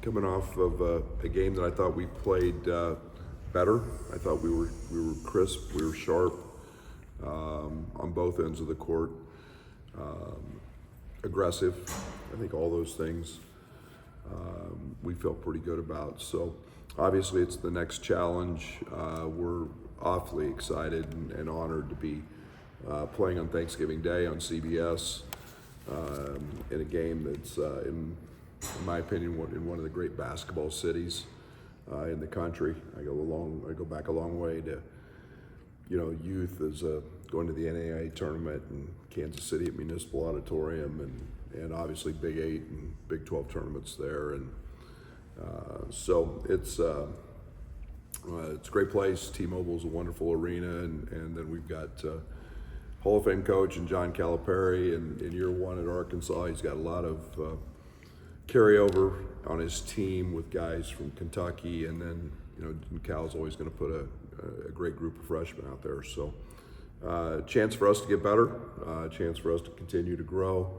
Coming off of a game that I thought we played better. I thought we were crisp, we were sharp on both ends of the court, aggressive. I think all those things we felt pretty good about. So obviously it's the next challenge. We're awfully excited and honored to be playing on Thanksgiving Day on CBS in a game that's, in my opinion, in one of the great basketball cities in the country. I go back a long way to, youth as going to the NAIA tournament in Kansas City at Municipal Auditorium, and obviously Big 8 and Big 12 tournaments there, and so it's a great place. T-Mobile is a wonderful arena, and then we've got Hall of Fame coach and John Calipari in year one at Arkansas. He's got a lot of carryover on his team with guys from Kentucky, and then Cal's always going to put a great group of freshmen out there. So chance for us to get better, chance for us to continue to grow,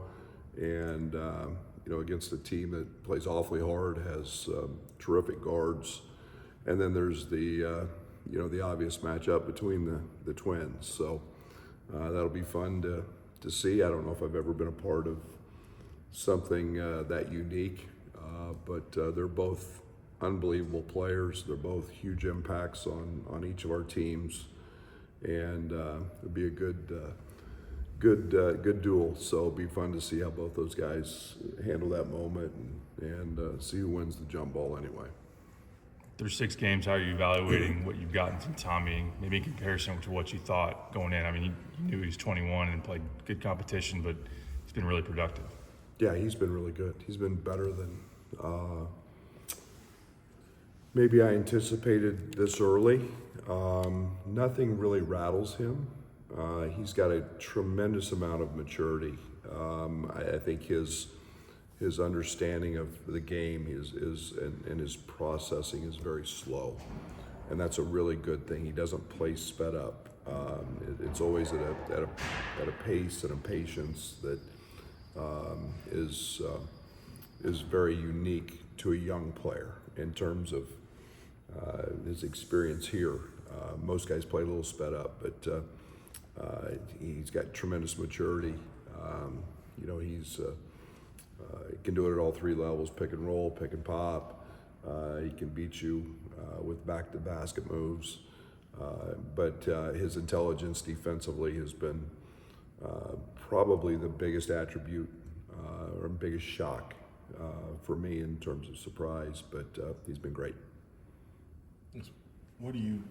and against a team that plays awfully hard, has terrific guards, and then there's the the obvious matchup between the twins. So that'll be fun to see. I don't know if I've ever been a part of something that unique, but they're both unbelievable players. They're both huge impacts on each of our teams, and it'll be a good duel. So it'll be fun to see how both those guys handle that moment and see who wins the jump ball anyway. Through 6 games, how are you evaluating what you've gotten from Tommy, maybe in comparison to what you thought going in? I mean, you knew he was 21 and played good competition, but he's been really productive. Yeah, he's been really good. He's been better than maybe I anticipated this early. Nothing really rattles him. He's got a tremendous amount of maturity. I think his understanding of the game and his processing is very slow, and that's a really good thing. He doesn't play sped up. It's always at a pace and a patience that is very unique to a young player in terms of his experience here. Most guys play a little sped up, but he's got tremendous maturity. He can do it at all 3 levels: pick and roll, pick and pop. He can beat you with back-to-basket moves. But his intelligence defensively has been probably the biggest attribute or biggest shock for me in terms of surprise. But he's been great. What do you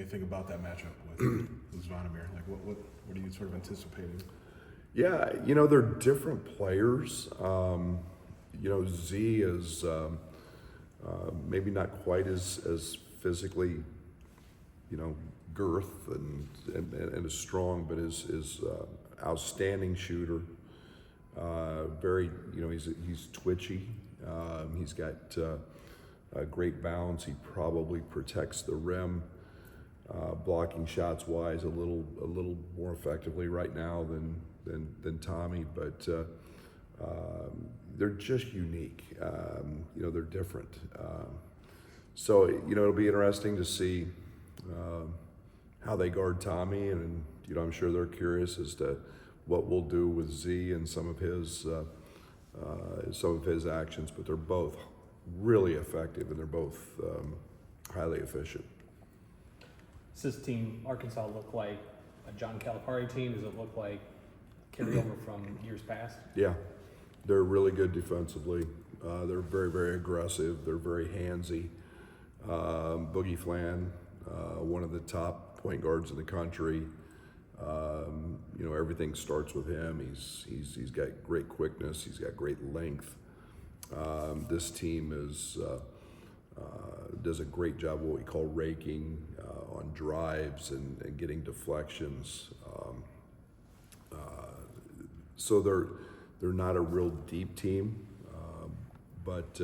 think about that matchup with Zvonimir? Like, what are you sort of anticipating? Yeah, they're different players. Z is maybe not quite as physically, girth and as strong, but is outstanding shooter. Very, he's twitchy. He's got a great balance. He probably protects the rim, blocking shots wise a little more effectively right now than Tommy, but they're just unique. They're different. So it'll be interesting to see how they guard Tommy, and I'm sure they're curious as to what we'll do with Z and some of his actions. But they're both really effective, and they're both highly efficient. Does this team, Arkansas, look like a John Calipari team? Does it look like carryover from years past? Yeah, they're really good defensively. They're very, very aggressive. They're very handsy. Boogie Flan, one of the top point guards in the country. Everything starts with him. He's got great quickness. He's got great length. This team does a great job of what we call raking on drives and getting deflections. So they're not a real deep team, but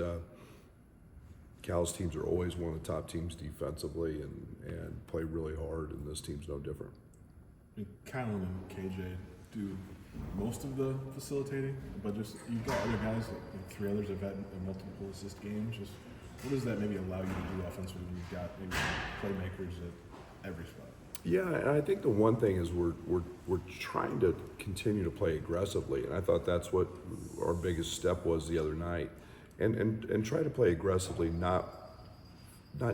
Cal's teams are always one of the top teams defensively and play really hard, and this team's no different. Kylan and KJ do most of the facilitating, but just you've got other guys, like 3 others have had multiple assist games. Just what does that maybe allow you to do offensively when you've got maybe playmakers at every spot? Yeah, and I think the one thing is we're trying to continue to play aggressively, and I thought that's what our biggest step was the other night, and try to play aggressively, not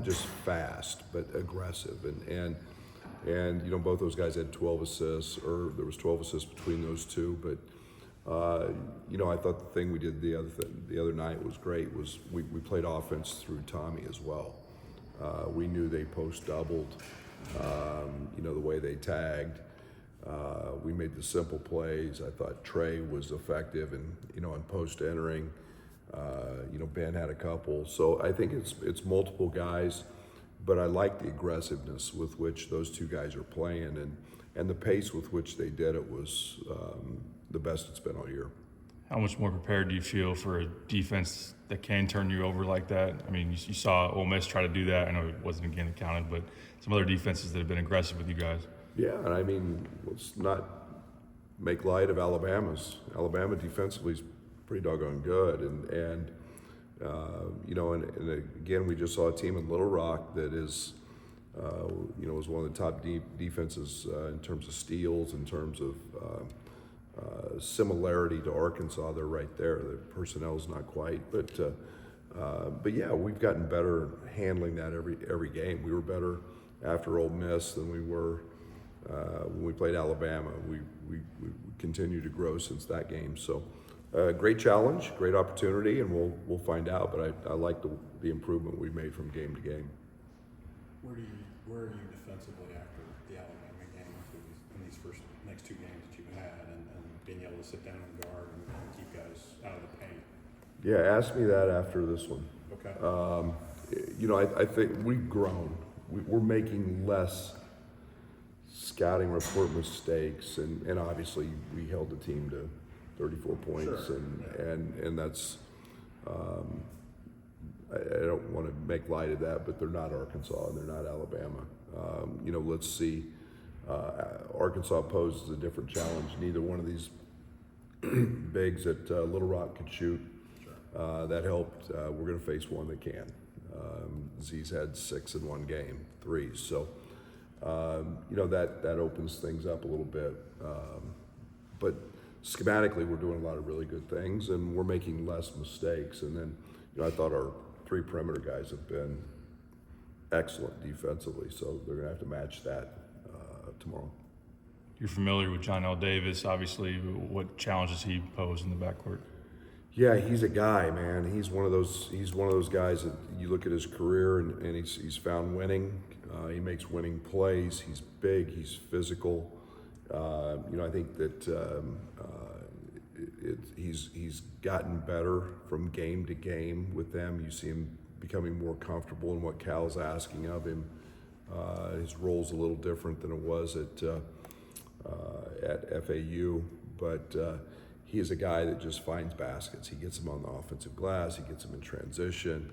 just fast, but aggressive, and you know, both those guys had 12 assists, or there was 12 assists between those two, but you know, I thought the thing we did the other night was great. Was we played offense through Tommy as well. We knew they post doubled. You know, the way they tagged. We made the simple plays. I thought Trey was effective, and you know, in post entering. You know, Ben had a couple. So I think it's multiple guys, but I like the aggressiveness with which those two guys are playing, and the pace with which they did it was the best it's been all year. How much more prepared do you feel for a defense that can turn you over like that? I mean, you saw Ole Miss try to do that. I know it wasn't again accounted, but some other defenses that have been aggressive with you guys. Yeah, and I mean, let's not make light of Alabama's. Alabama defensively is pretty doggone good, and you know, and again, we just saw a team in Little Rock that is, you know, was one of the top defenses in terms of steals, in terms of similarity to Arkansas. They're right there. The personnel's not quite, but yeah, we've gotten better handling that every game. We were better after Ole Miss than we were when we played Alabama. We continue to grow since that game. So great challenge, great opportunity, and we'll find out. But I like the improvement we've made from game to game. Where are you defensively after the Alabama game in these next 2 games that you've had, and being able to sit down and guard and keep guys out of the paint? Yeah, ask me that after this one. Okay. You know, I think we've grown. We're making less scouting report mistakes, and obviously we held the team to 34 points, Sure. and that's I don't want to make light of that, but they're not Arkansas and they're not Alabama. You know, let's see. Arkansas poses a different challenge. Neither one of these bigs at Little Rock could shoot. Sure. That helped. We're going to face one that can. Z's had 6 in one game, 3. So, you know, that opens things up a little bit. But schematically, we're doing a lot of really good things, and we're making less mistakes. And then, you know, I thought our 3 perimeter guys have been excellent defensively, so they're going to have to match that tomorrow. You're familiar with John L. Davis, obviously. What challenges he posed in the backcourt? Yeah, he's a guy, man. He's one of those guys that you look at his career and he's found winning. He makes winning plays. He's big. He's physical. You know, I think that he's gotten better from game to game with them. You see him becoming more comfortable in what Cal's asking of him. His role's a little different than it was at FAU, but he is a guy that just finds baskets. He gets them on the offensive glass. He gets them in transition.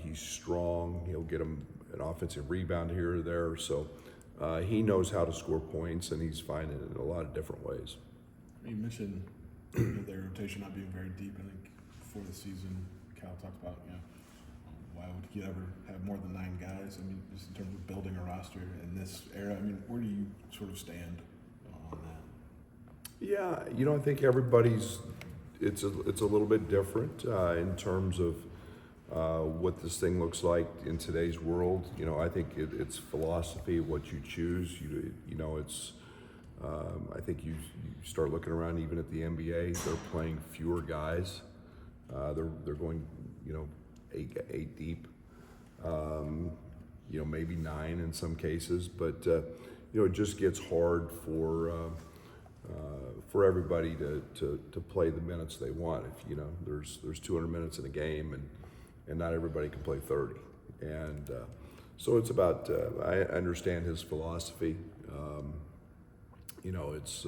He's strong. He'll get them an offensive rebound here or there. So he knows how to score points, and he's finding it in a lot of different ways. You mentioned their rotation not being very deep. I think before the season, Cal talked about, you know, why would you ever have more than 9 guys? I mean, just in terms of building a roster in this era, I mean, where do you sort of stand on that? Yeah, you know, I think everybody's it's a little bit different in terms of what this thing looks like in today's world. You know, I think it's philosophy, what you choose. You know, it's I think you start looking around even at the NBA. They're playing fewer guys. They're going, you know, eight deep. You know, maybe 9 in some cases, but you know, it just gets hard for everybody to play the minutes they want. If you know, there's 200 minutes in a game, and not everybody can play 30, and so it's about. I understand his philosophy. You know, it's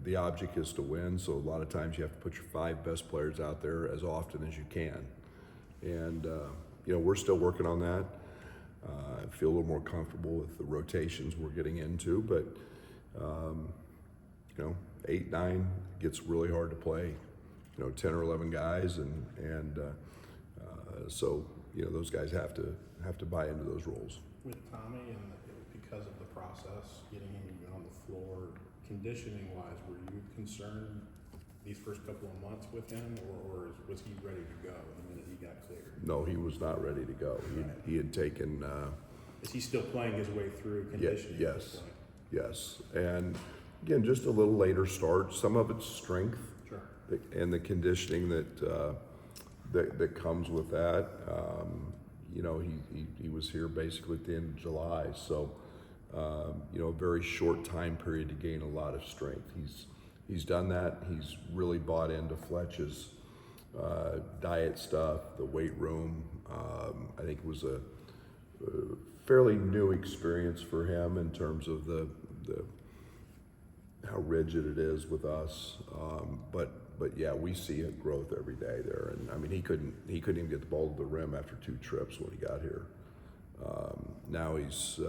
the object is to win, so a lot of times you have to put your 5 best players out there as often as you can, and you know, we're still working on that. I feel a little more comfortable with the rotations we're getting into, but you know, 8, 9, gets really hard to play. 10 or 11 guys, and so those guys have to buy into those roles. With Tommy, and because of the process, getting him even on the floor, conditioning wise, were you concerned these first couple of months with him, or was he ready to go the minute he got cleared? No, he was not ready to go. He had taken. Is he still playing his way through conditioning? At this Yes, point? yes, and again, just a little later start. Some of it's strength. Sure. And the conditioning that comes with that. He was here basically at the end of July, so a very short time period to gain a lot of strength. He's done that. He's really bought into Fletch's diet stuff, the weight room. I think it was a fairly new experience for him in terms of the how rigid it is with us, but yeah, we see a growth every day there. And I mean, he couldn't even get the ball to the rim after 2 trips when he got here. Now he's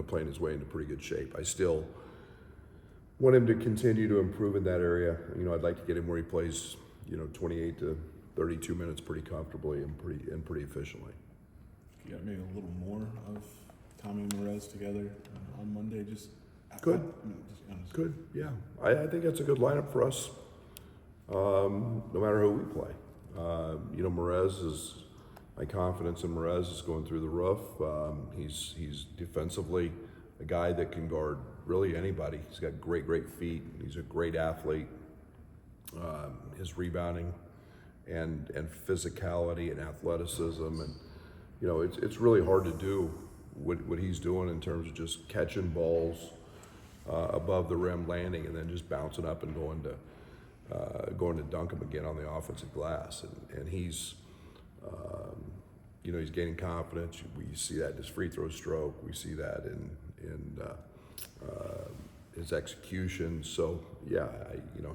playing his way into pretty good shape. I still want him to continue to improve in that area. I'd like to get him where he plays 28 to 32 minutes pretty comfortably and pretty efficiently. You got maybe a little more of Tommy and Merez together on Monday. Just Good. just honestly. Good, yeah. I think that's a good lineup for us, no matter who we play. My confidence in Merez is going through the roof. He's defensively a guy that can guard really anybody. He's got great feet. He's a great athlete. His rebounding and physicality and athleticism, and it's really hard to do what he's doing in terms of just catching balls above the rim, landing, and then just bouncing up and going to dunk them again on the offensive glass. And he's he's gaining confidence. We see that in his free throw stroke. We see that in his execution. So yeah,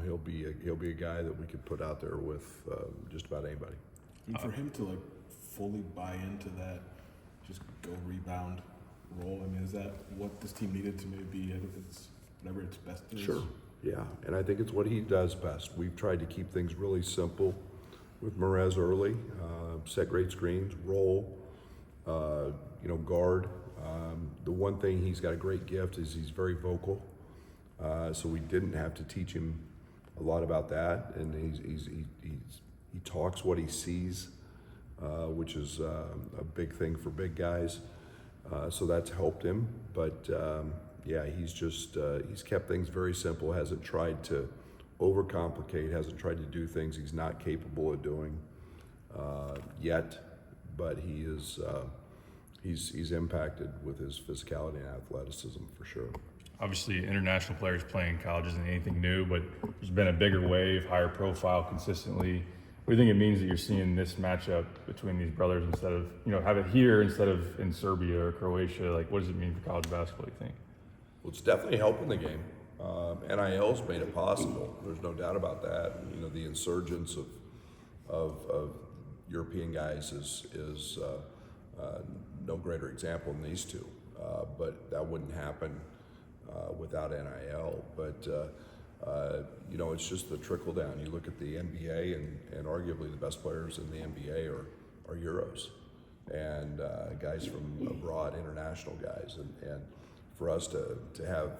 he'll be a guy that we could put out there with just about anybody. And for him to fully buy into that, just go rebound role. I mean, is that what this team needed to maybe be at whatever its best is? Sure. Yeah, and I think it's what he does best. We've tried to keep things really simple with Merez early. Set great screens, roll, guard. The one thing he's got a great gift is he's very vocal. So we didn't have to teach him a lot about that, and he talks what he sees, which is a big thing for big guys. So that's helped him, but yeah, he's kept things very simple. Hasn't tried to overcomplicate. Hasn't tried to do things he's not capable of doing yet. But he is he's impacted with his physicality and athleticism for sure. Obviously, international players playing college isn't anything new, but there's been a bigger wave, higher profile consistently. What do you think it means that you're seeing this matchup between these brothers instead of, have it here instead of in Serbia or Croatia? Like, what does it mean for college basketball, you think? Well, it's definitely helping the game. NIL's made it possible. There's no doubt about that. The insurgence of European guys is no greater example than these two. But that wouldn't happen without NIL. But it's just the trickle down. You look at the NBA, and arguably the best players in the NBA are Euros and guys from abroad, international guys. And for us to have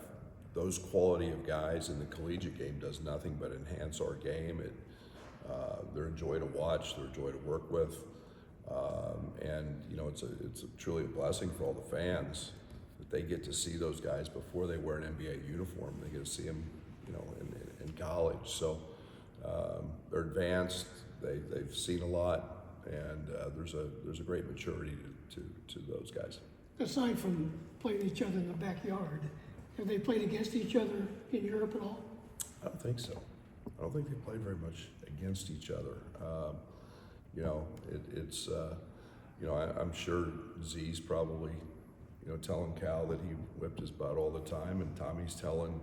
those quality of guys in the collegiate game does nothing but enhance our game. They're a joy to watch. They're a joy to work with. And it's truly a blessing for all the fans that they get to see those guys before they wear an NBA uniform. They get to see them, in college. So they're advanced. They've seen a lot, and there's a great maturity to those guys. Aside from playing each other in the backyard, have they played against each other in Europe at all? I don't think so. I don't think they played very much against each other. I'm sure Z's probably, telling Cal that he whipped his butt all the time, and Tommy's telling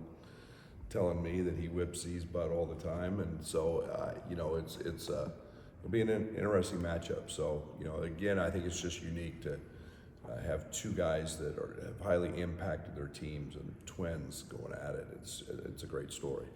me that he whips Z's butt all the time, and so it'll be an interesting matchup. So again, I think it's just unique to have two guys that have highly impacted their teams and twins going at it. It's a great story.